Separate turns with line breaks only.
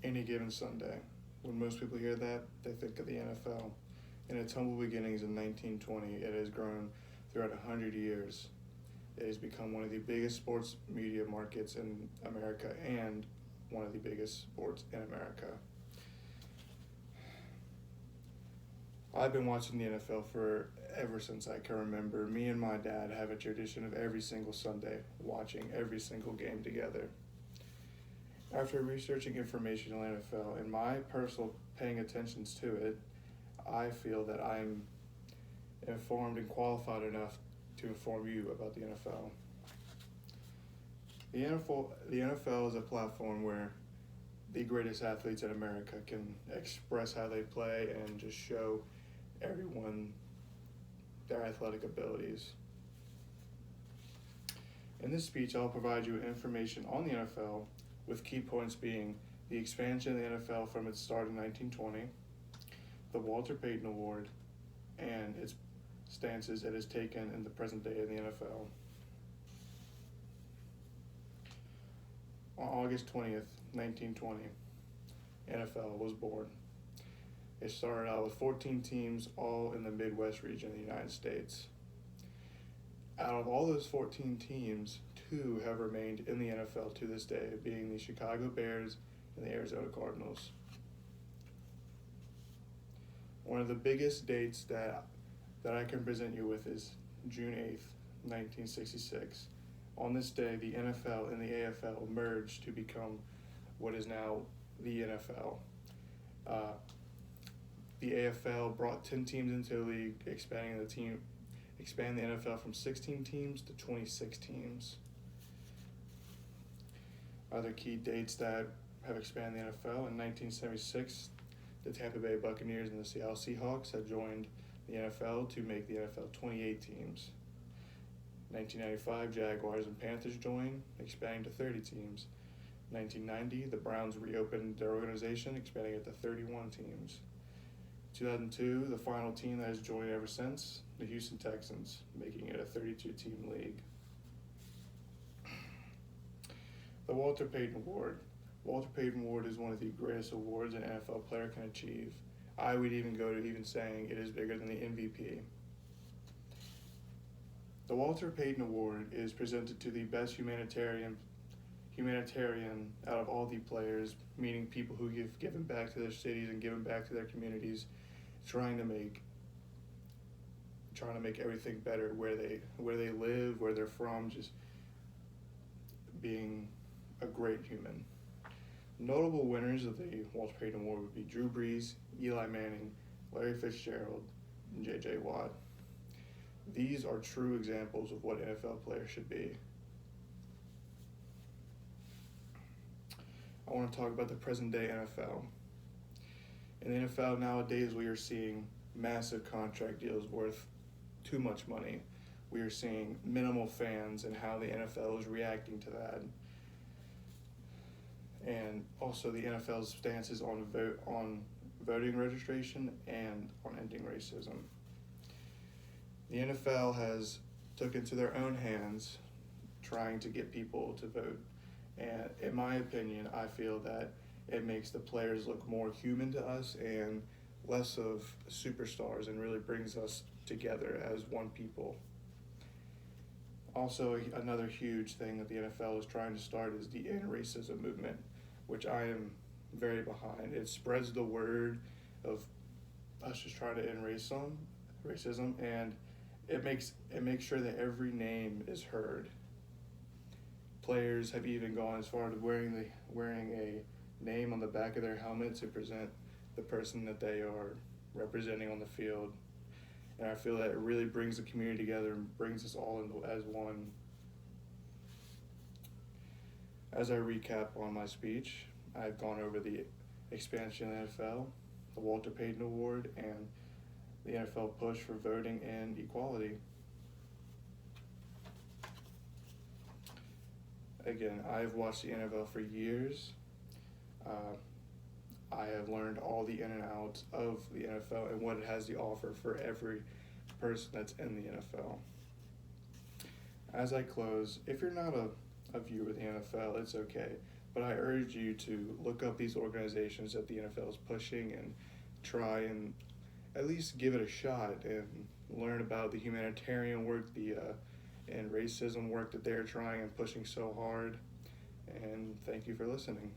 Any given Sunday. When most people hear that, they think of the NFL. In its humble beginnings in 1920, it has grown throughout 100 years. It has become one of the biggest sports media markets in America and one of the biggest sports in America. I've been watching the NFL for ever since I can remember. Me and my dad have a tradition of every single Sunday watching every single game together. After researching information on the NFL and my personal paying attentions to it, I feel that I'm informed and qualified enough to inform you about the NFL. The NFL is a platform where the greatest athletes in America can express how they play and just show everyone their athletic abilities. In this speech, I'll provide you information on the NFL, with key points being the expansion of the NFL from its start in 1920, the Walter Payton Award, and its stances it has taken in the present day of the NFL. On August 20th, 1920, NFL was born. It started out with 14 teams, all in the Midwest region of the United States. Out of all those 14 teams, 2 have remained in the NFL to this day, being the Chicago Bears and the Arizona Cardinals. One of the biggest dates that I can present you with is June 8th, 1966. On this day, the NFL and the AFL merged to become what is now the NFL. The AFL brought 10 teams into the league, expanding the NFL from 16 teams to 26 teams. Other key dates that have expanded the NFL: in 1976, the Tampa Bay Buccaneers and the Seattle Seahawks had joined the NFL to make the NFL 28 teams. 1995, Jaguars and Panthers joined, expanding to 30 teams. 1990, the Browns reopened their organization, expanding it to 31 teams. 2002, the final team that has joined ever since, the Houston Texans, making it a 32-team league. The Walter Payton Award. Walter Payton Award is one of the greatest awards an NFL player can achieve. I would even go to even saying it is bigger than the MVP. The Walter Payton Award is presented to the best humanitarian out of all the players, meaning people who have given back to their cities and given back to their communities, trying to make everything better where they live, where they're from, just being a great human. Notable winners of the Walter Payton Award would be Drew Brees, Eli Manning, Larry Fitzgerald, and J.J. Watt. These are true examples of what NFL players should be. I want to talk about the present day NFL. In the NFL nowadays, we are seeing massive contract deals worth too much money. We are seeing minimal fans and how the NFL is reacting to that. And also the NFL's stances on voting registration and on ending racism. The NFL has took into their own hands trying to get people to vote. And in my opinion, I feel that it makes the players look more human to us and less of superstars, and really brings us together as one people. Also, another huge thing that the NFL is trying to start is the anti-racism movement, which I am very behind. It spreads the word of us just trying to end racism, and it makes sure that every name is heard. Players have even gone as far as wearing a name on the back of their helmet to present the person that they are representing on the field. And I feel that it really brings the community together and brings us all as one. As I recap on my speech, I've gone over the expansion of the NFL, the Walter Payton Award, and the NFL push for voting and equality. Again, I've watched the NFL for years. I have learned all the in and outs of the NFL and what it has to offer for every person that's in the NFL. As I close, if you're not a viewer of the NFL, it's okay. But I urge you to look up these organizations that the NFL is pushing and try and at least give it a shot and learn about the humanitarian work, and racism work that they're trying and pushing so hard. And thank you for listening.